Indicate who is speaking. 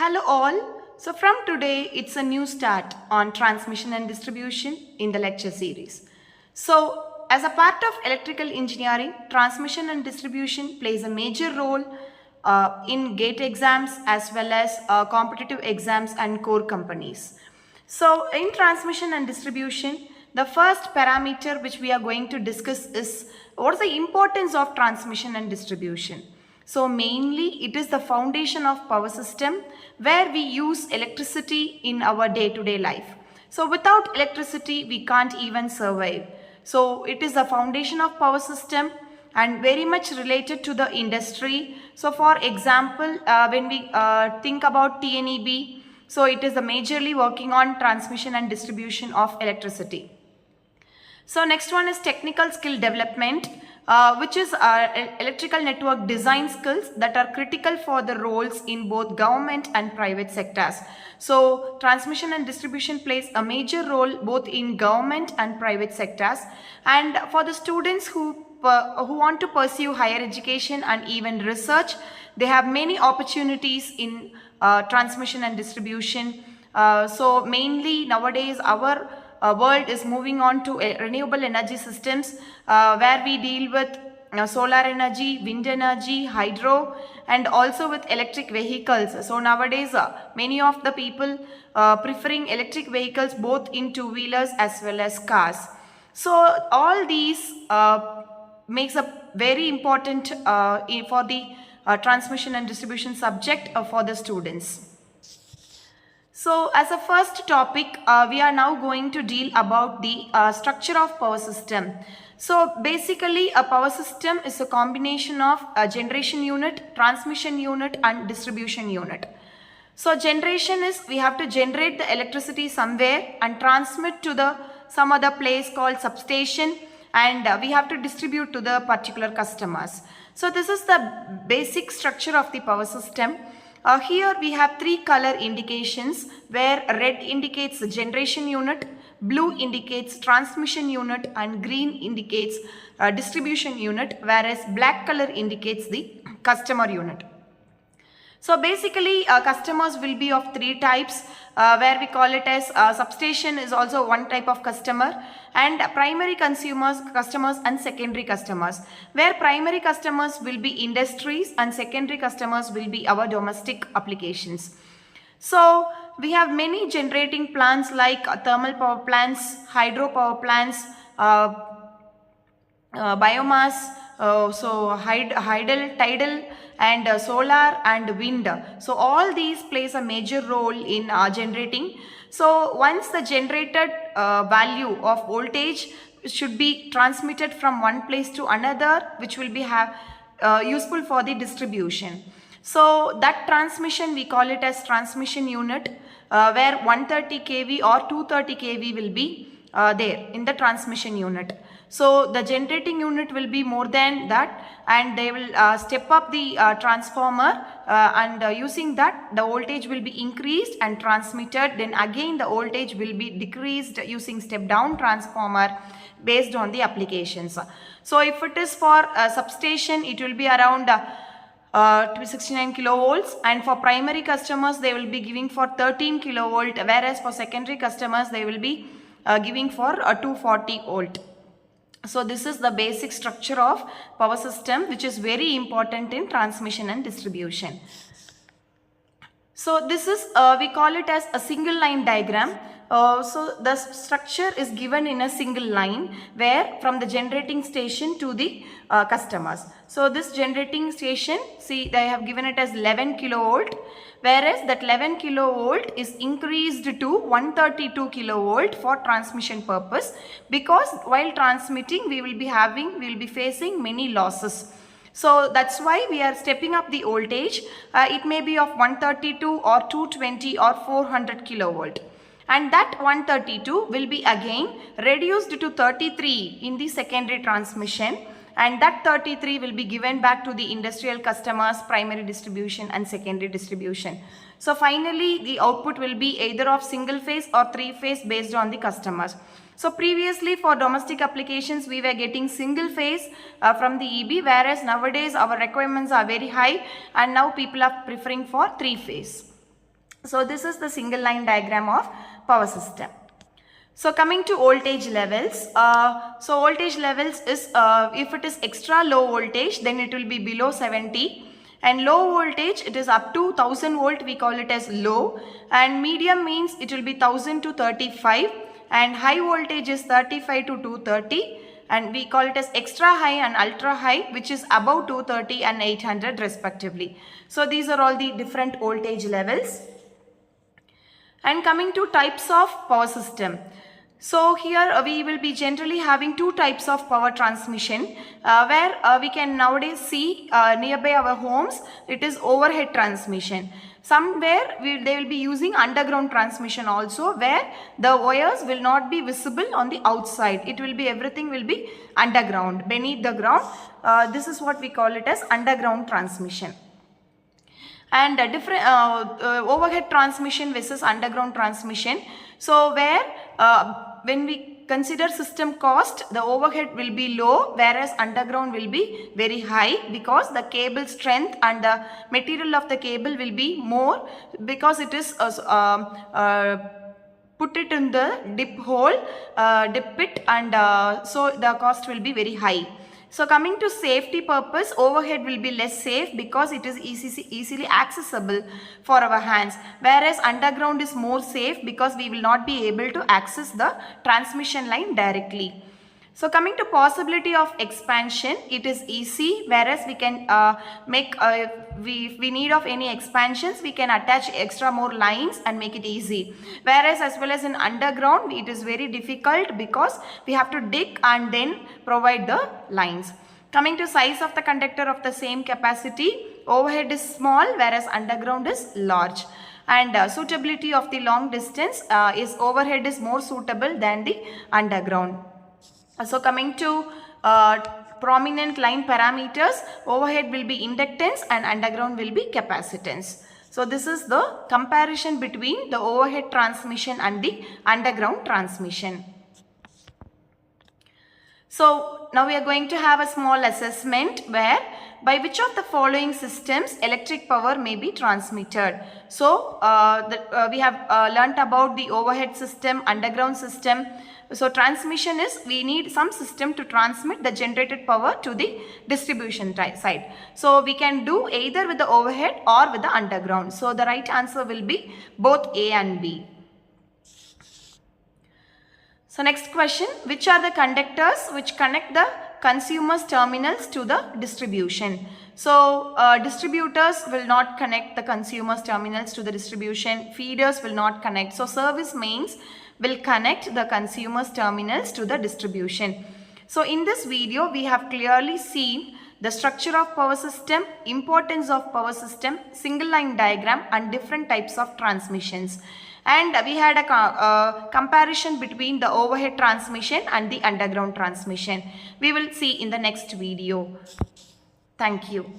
Speaker 1: Hello all. So from today it's a new start on transmission and distribution in the lecture series. So as a part of electrical engineering, transmission and distribution plays a major role in gate exams as well as competitive exams and core companies. So in transmission and distribution, the first parameter which we are going to discuss is what is the importance of transmission and distribution. So mainly it is the foundation of power system where we use electricity in our day-to-day life. So without electricity we can't even survive. So it is the foundation of power system and very much related to the industry. So for example, when we think about TNEB, so it is the majorly working on transmission and distribution of electricity. So next one is technical skill development, which is electrical network design skills that are critical for the roles in both government and private sectors. So transmission and distribution plays a major role both in government and private sectors, and for the students who want to pursue higher education and even research, they have many opportunities in transmission and distribution. So mainly nowadays our world is moving on to renewable energy systems where we deal with solar energy, wind energy, hydro, and also with electric vehicles. So nowadays many of the people preferring electric vehicles both in two-wheelers as well as cars. So all these makes a very important for the transmission and distribution subject for the students. So as a first topic, we are now going to deal about the structure of power system. So basically a power system is a combination of a generation unit, transmission unit and distribution unit. So generation is we have to generate the electricity somewhere and transmit to some other place called substation, and we have to distribute to the particular customers. So this is the basic structure of the power system. Here we have three color indications where red indicates the generation unit, blue indicates transmission unit and green indicates distribution unit, whereas black color indicates the customer unit. So basically customers will be of three types where we call it as substation is also one type of customer, and primary customers and secondary customers, where primary customers will be industries and secondary customers will be our domestic applications. So we have many generating plants like thermal power plants, hydro power plants, biomass, tidal and solar and wind. So all these plays a major role in generating. So once the generated value of voltage should be transmitted from one place to another, which will be useful for the distribution. So that transmission we call it as transmission unit, where 130 kV or 230 kV will be there in the transmission unit. So the generating unit will be more than that, and they will step up the transformer and using that the voltage will be increased and transmitted. Then again the voltage will be decreased using step down transformer based on the applications. So if it is for a substation, it will be around 69 kilovolts, and for primary customers they will be giving for 13 kilovolt, whereas for secondary customers they will be giving for 240 volt. So this is the basic structure of power system, which is very important in transmission and distribution. So this is we call it as a single line diagram. So the structure is given in a single line where from the generating station to the customers. So this generating station, see they have given it as 11 kilovolt, whereas that 11 kilovolt is increased to 132 kilovolt for transmission purpose, because while transmitting we will be facing many losses. So that's why we are stepping up the voltage. It may be of 132 or 220 or 400 kilovolt. And that 132 will be again reduced to 33 in the secondary transmission, and that 33 will be given back to the industrial customers, primary distribution and secondary distribution. So finally the output will be either of single phase or three phase based on the customers. So previously for domestic applications we were getting single phase from the EB, whereas nowadays our requirements are very high and now people are preferring for three phase. So this is the single line diagram of power system. So coming to voltage levels, so voltage levels is if it is extra low voltage, then it will be below 70, and low voltage it is up to 1000 volt, we call it as low, and medium means it will be 1000 to 35, and high voltage is 35 to 230, and we call it as extra high and ultra high, which is above 230 and 800 respectively. So these are all the different voltage levels. And coming to types of power system. So here we will be generally having two types of power transmission where we can nowadays see nearby our homes, it is overhead transmission. Somewhere they will be using underground transmission also, where the wires will not be visible on the outside. It will be, everything will be underground, beneath the ground. This is what we call it as underground transmission. And different overhead transmission versus underground transmission. So where when we consider system cost, the overhead will be low, whereas underground will be very high, because the cable strength and the material of the cable will be more, because it is put it in the dip hole, dip it, and so the cost will be very high. So coming to safety purpose, overhead will be less safe because it is easily accessible for our hands, whereas underground is more safe because we will not be able to access the transmission line directly. So coming to possibility of expansion, it is easy, whereas we can make, if we need of any expansions, we can attach extra more lines and make it easy. Whereas as well as in underground, it is very difficult because we have to dig and then provide the lines. Coming to size of the conductor of the same capacity, overhead is small, whereas underground is large. And suitability of the long distance is overhead is more suitable than the underground. So coming to prominent line parameters, overhead will be inductance and underground will be capacitance. So this is the comparison between the overhead transmission and the underground transmission. So now we are going to have a small assessment where by which of the following systems electric power may be transmitted. So we have learnt about the overhead system, underground system. So transmission is, we need some system to transmit the generated power to the distribution side. So we can do either with the overhead or with the underground. So the right answer will be both A and B. So next question, which are the conductors which connect the consumer's terminals to the distribution? So distributors will not connect the consumer's terminals to the distribution, feeders will not connect. So service mains will connect the consumer's terminals to the distribution. So in this video, we have clearly seen the structure of power system, importance of power system, single line diagram and different types of transmissions. And we had a comparison between the overhead transmission and the underground transmission. We will see in the next video. Thank you.